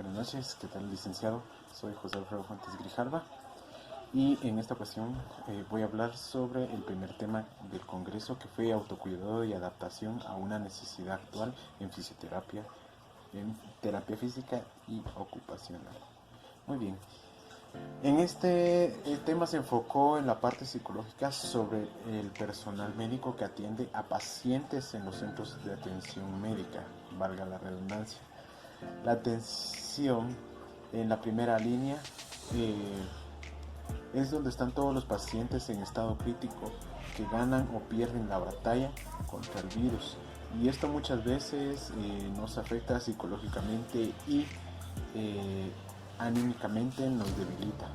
Buenas noches, ¿qué tal, licenciado? Soy José Alfredo Fuentes Grijalva y en esta ocasión voy a hablar sobre el primer tema del Congreso, que fue autocuidado y adaptación a una necesidad actual en fisioterapia, en terapia física y ocupacional. Muy bien, en este tema se enfocó en la parte psicológica sobre el personal médico que atiende a pacientes en los centros de atención médica, valga la redundancia. La atención en la primera línea eh, es donde están todos los pacientes en estado crítico que ganan o pierden la batalla contra el virus. Y esto muchas veces nos afecta psicológicamente y eh, anímicamente nos debilita.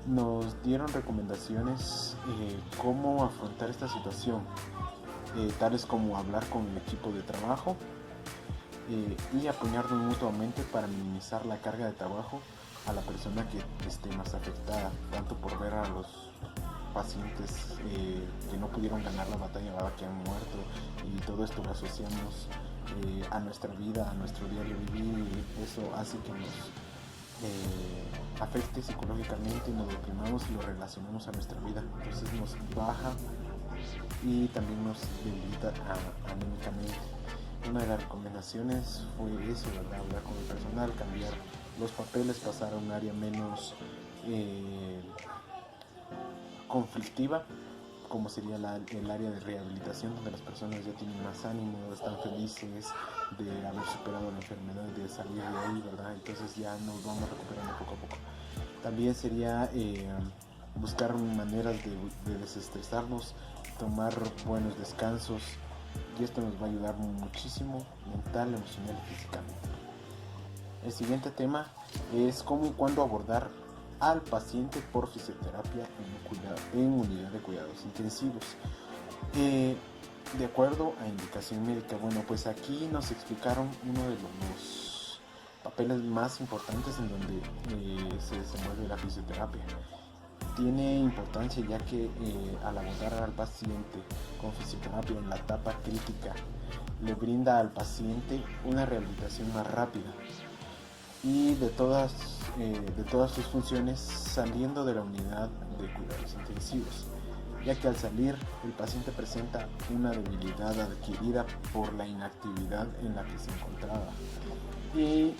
Nos dieron recomendaciones cómo afrontar esta situación, tales como hablar con el equipo de trabajo y apoyarnos mutuamente para minimizar la carga de trabajo a la persona que esté más afectada, tanto por ver a los pacientes que no pudieron ganar la batalla, que han muerto, y todo esto lo asociamos a nuestra vida, a nuestro diario vivir, y eso hace que nos afecte psicológicamente y nos deprimamos y lo relacionamos a nuestra vida. Entonces nos baja y también nos debilita anímicamente. Una de las recomendaciones fue eso, ¿verdad? Hablar con el personal, cambiar los papeles, pasar a un área menos conflictiva, como sería el área de rehabilitación, donde las personas ya tienen más ánimo, están felices de haber superado la enfermedad, de salir de ahí, ¿verdad? Entonces ya nos vamos recuperando poco a poco. También sería buscar maneras de desestresarnos, tomar buenos descansos, y esto nos va a ayudar muchísimo mental, emocional y físicamente. El siguiente tema es cómo y cuándo abordar al paciente por fisioterapia en unidad de cuidados intensivos. De acuerdo a indicación médica, bueno, pues aquí nos explicaron uno de los papeles más importantes en donde se desenvuelve la fisioterapia. Tiene importancia ya que al abordar al paciente con fisioterapia en la etapa crítica, le brinda al paciente una rehabilitación más rápida y de todas sus funciones saliendo de la unidad de cuidados intensivos, ya que al salir el paciente presenta una debilidad adquirida por la inactividad en la que se encontraba. Y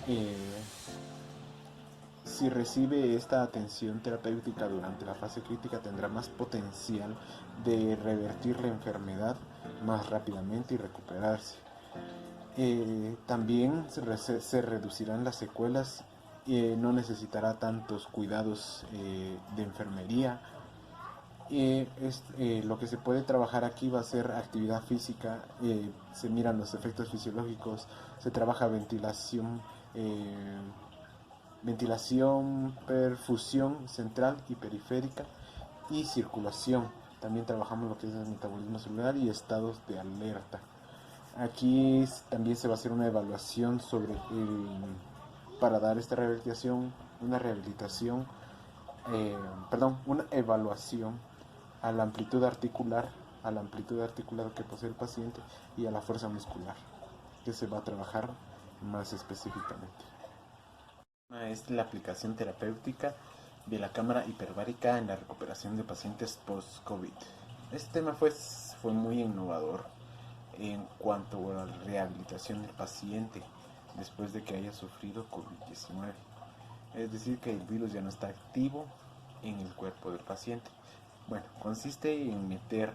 si recibe esta atención terapéutica durante la fase crítica, tendrá más potencial de revertir la enfermedad más rápidamente y recuperarse. También se reducirán las secuelas, no necesitará tantos cuidados de enfermería. Lo que se puede trabajar aquí va a ser actividad física, se miran los efectos fisiológicos, se trabaja ventilación, perfusión central y periférica y circulación. También trabajamos lo que es el metabolismo celular y estados de alerta. Aquí también se va a hacer una evaluación para dar esta rehabilitación, una evaluación a la amplitud articular, que posee el paciente y a la fuerza muscular, que se va a trabajar más específicamente. Es la aplicación terapéutica de la cámara hiperbárica en la recuperación de pacientes post-COVID. Este tema fue muy innovador en cuanto a la rehabilitación del paciente después de que haya sufrido COVID-19. Es decir, que el virus ya no está activo en el cuerpo del paciente. Bueno, consiste en meter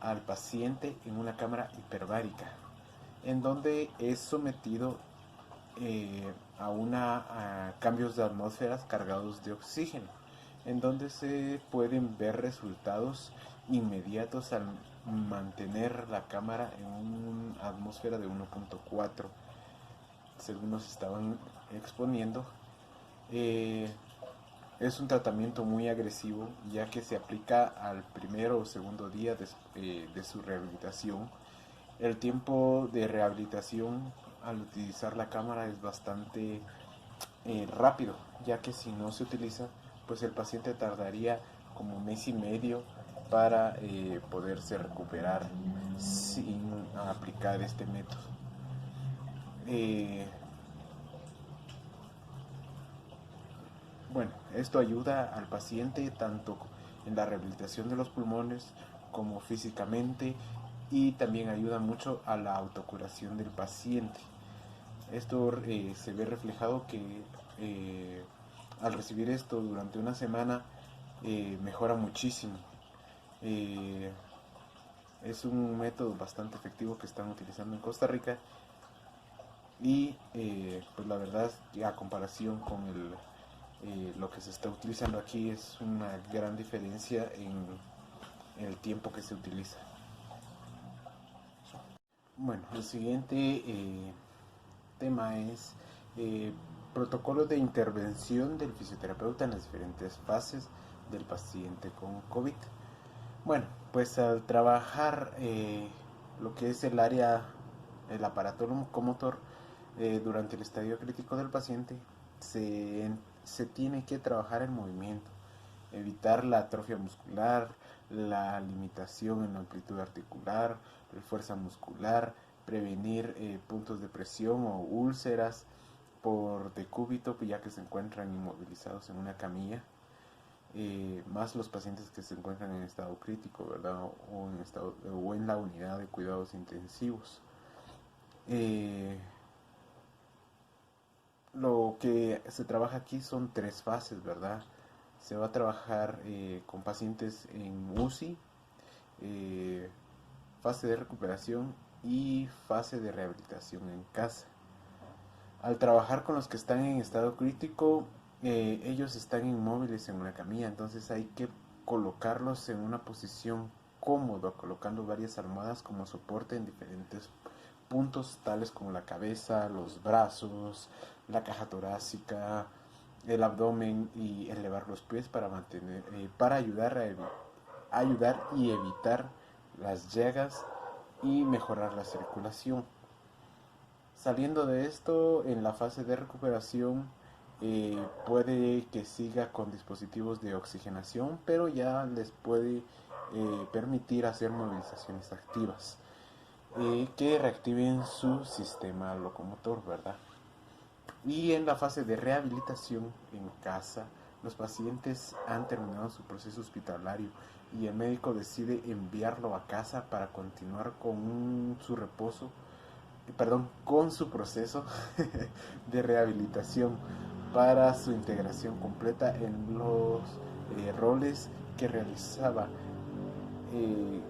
al paciente en una cámara hiperbárica, en donde es sometido a cambios de atmósferas cargados de oxígeno, en donde se pueden ver resultados inmediatos al mantener la cámara en una atmósfera de 1.4, según nos estaban exponiendo. Es un tratamiento muy agresivo, ya que se aplica al primero o segundo día de su rehabilitación. El tiempo de rehabilitación al utilizar la cámara es bastante rápido, ya que si no se utiliza, pues el paciente tardaría como un mes y medio para poderse recuperar sin aplicar este método. Bueno, esto ayuda al paciente tanto en la rehabilitación de los pulmones como físicamente, y también ayuda mucho a la autocuración del paciente. Esto se ve reflejado que al recibir esto durante una semana mejora muchísimo. Eh, es un método bastante efectivo que están utilizando en Costa Rica, y pues la verdad, a comparación con lo que se está utilizando aquí, es una gran diferencia en el tiempo que se utiliza. Bueno, el siguiente tema es eh, protocolo de intervención del fisioterapeuta en las diferentes fases del paciente con COVID. Bueno, pues al trabajar lo que es el área, el aparato locomotor, durante el estadio crítico del paciente, se, se tiene que trabajar el movimiento, evitar la atrofia muscular, la limitación en la amplitud articular, la fuerza muscular, prevenir puntos de presión o úlceras por decúbito, ya que se encuentran inmovilizados en una camilla, más los pacientes que se encuentran en estado crítico, ¿verdad? O en la unidad de cuidados intensivos. Eh, lo que se trabaja aquí son tres fases, ¿verdad? Se va a trabajar con pacientes en UCI, eh, fase de recuperación y fase de rehabilitación en casa. Al trabajar con los que están en estado crítico, ellos están inmóviles en una camilla, entonces hay que colocarlos en una posición cómoda, colocando varias almohadas como soporte en diferentes puntos, tales como la cabeza, los brazos, la caja torácica, el abdomen, y elevar los pies para mantener, para ayudar y evitar las llagas y mejorar la circulación. Saliendo de esto, en la fase de recuperación, puede que siga con dispositivos de oxigenación, pero ya les puede permitir hacer movilizaciones activas que reactiven su sistema locomotor, ¿verdad? Y en la fase de rehabilitación en casa, los pacientes han terminado su proceso hospitalario y el médico decide enviarlo a casa para continuar con su reposo, perdón, con su proceso de rehabilitación para su integración completa en los roles que realizaba eh,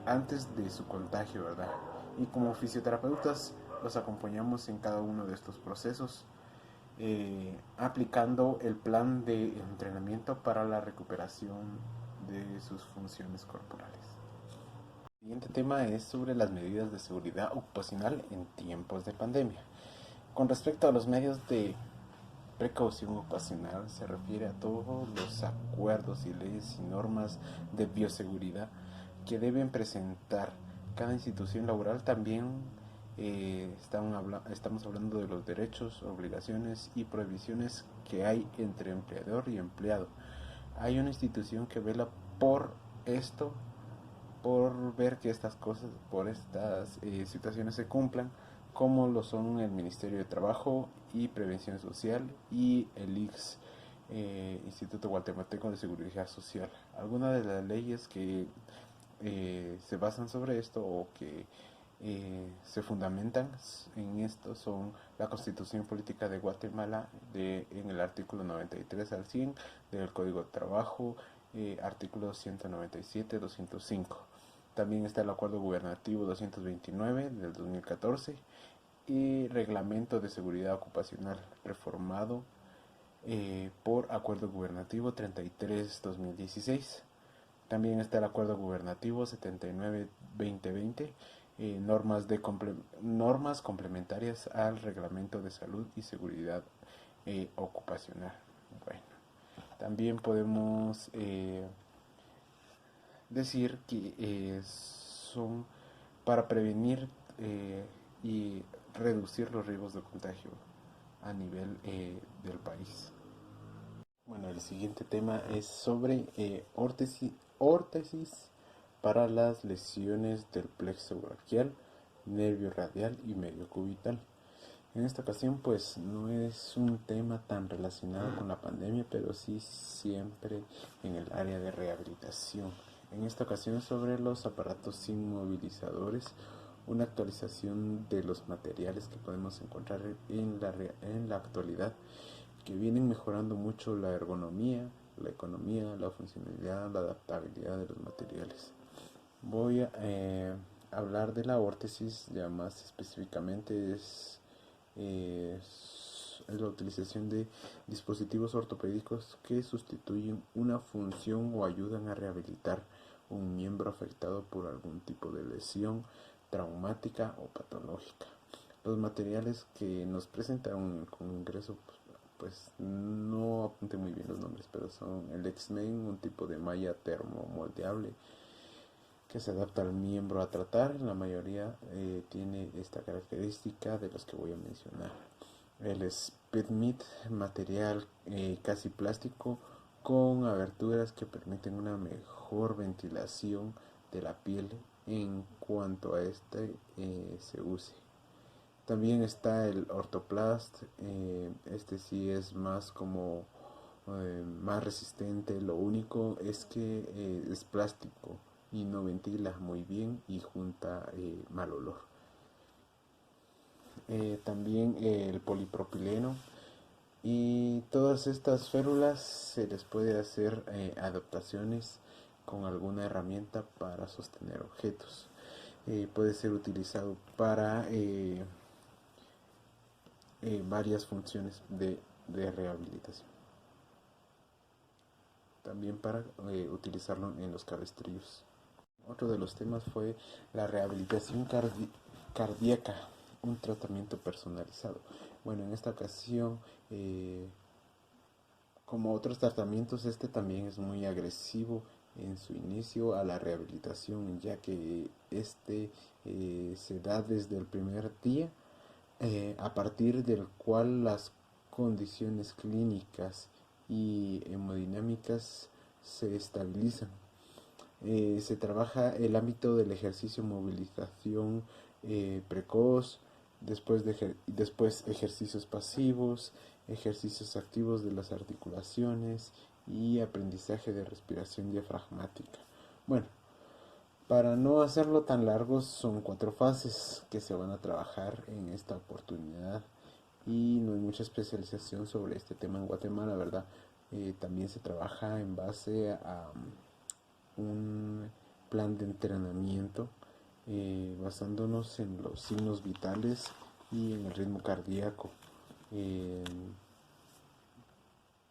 antes de su contagio, ¿verdad? Y como fisioterapeutas los acompañamos en cada uno de estos procesos, aplicando el plan de entrenamiento para la recuperación de sus funciones corporales. El siguiente tema es sobre las medidas de seguridad ocupacional en tiempos de pandemia. Con respecto a los medios de precaución ocupacional, se refiere a todos los acuerdos y leyes y normas de bioseguridad que deben presentar cada institución laboral. También estamos hablando de los derechos, obligaciones y prohibiciones que hay entre empleador y empleado. Hay una institución que vela por esto, por ver que estas cosas, por estas situaciones se cumplan, como lo son el Ministerio de Trabajo y Prevención Social y el IX, Instituto Guatemalteco de Seguridad Social. Algunas de las leyes que se basan sobre esto o que se fundamentan en esto son la Constitución Política de Guatemala, en el artículo 93 al 100 del Código de Trabajo, artículos 197, 205. También está el Acuerdo Gubernativo 229 del 2014 y Reglamento de Seguridad Ocupacional reformado por Acuerdo Gubernativo 33-2016. También está el Acuerdo Gubernativo 79-2020, normas complementarias al Reglamento de Salud y Seguridad Ocupacional. Bueno, también podemos decir que son para prevenir y reducir los riesgos de contagio a nivel del país. Bueno, el siguiente tema es sobre órtesis para las lesiones del plexo braquial, nervio radial y medio cubital. En esta ocasión pues no es un tema tan relacionado con la pandemia, pero sí siempre en el área de rehabilitación. En esta ocasión sobre los aparatos inmovilizadores, una actualización de los materiales que podemos encontrar en la actualidad, que vienen mejorando mucho la ergonomía, la economía, la funcionalidad, la adaptabilidad de los materiales. Voy a hablar de la órtesis, ya más específicamente es la utilización de dispositivos ortopédicos que sustituyen una función o ayudan a rehabilitar un miembro afectado por algún tipo de lesión traumática o patológica. Los materiales que nos presentaron en el Congreso, pues no apunté muy bien los nombres, pero son el X-Men, un tipo de malla termomoldeable que se adapta al miembro a tratar. La mayoría tiene esta característica de los que voy a mencionar. El Speedmit, material casi plástico con aberturas que permiten una mejor ventilación de la piel en cuanto a este se use. También está el Orthoplast, este sí es más como más resistente, lo único es que es plástico y no ventila muy bien y junta mal olor. También el polipropileno, y todas estas férulas se les puede hacer adaptaciones con alguna herramienta para sostener objetos. Puede ser utilizado para varias funciones de rehabilitación. También para utilizarlo en los cabestrillos. Otro de los temas fue la rehabilitación cardíaca, un tratamiento personalizado. Bueno, en esta ocasión, como otros tratamientos, este también es muy agresivo en su inicio a la rehabilitación, ya que este se da desde el primer día, a partir del cual las condiciones clínicas y hemodinámicas se estabilizan. Se trabaja el ámbito del ejercicio, movilización precoz, después ejercicios pasivos, ejercicios activos de las articulaciones y aprendizaje de respiración diafragmática. Bueno, para no hacerlo tan largo, son 4 fases que se van a trabajar en esta oportunidad y no hay mucha especialización sobre este tema en Guatemala, ¿verdad? También se trabaja en base a un plan de entrenamiento basándonos en los signos vitales y en el ritmo cardíaco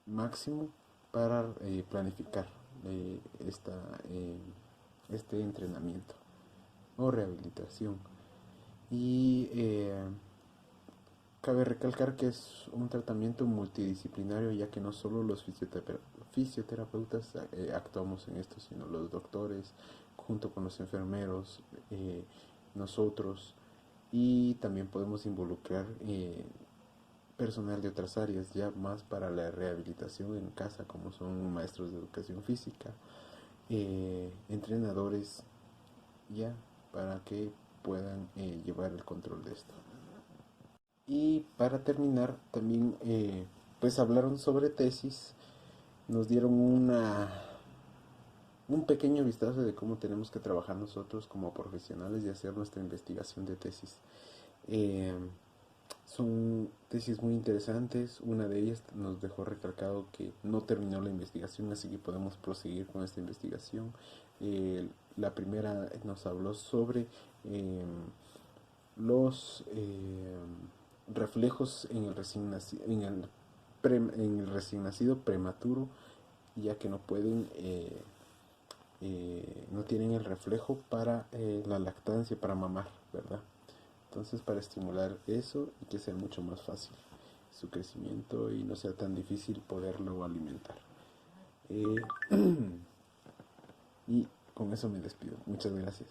máximo para planificar esta, este entrenamiento o rehabilitación. Y cabe recalcar que es un tratamiento multidisciplinario, ya que no solo los fisioterapeutas actuamos en esto, sino los doctores, junto con los enfermeros, nosotros, y también podemos involucrar personal de otras áreas, ya más para la rehabilitación en casa, como son maestros de educación física, entrenadores, ya para que puedan llevar el control de esto. Y para terminar, también pues hablaron sobre tesis, nos dieron un pequeño vistazo de cómo tenemos que trabajar nosotros como profesionales y hacer nuestra investigación de tesis. Eh, Son tesis muy interesantes. Una de ellas nos dejó recalcado que no terminó la investigación, así que podemos proseguir con esta investigación. La primera nos habló sobre los reflejos en el recién nacido prematuro, ya que no pueden no tienen el reflejo para la lactancia, para mamar, ¿verdad? Entonces, para estimular eso y que sea mucho más fácil su crecimiento y no sea tan difícil poderlo alimentar. Y con eso me despido. Muchas gracias.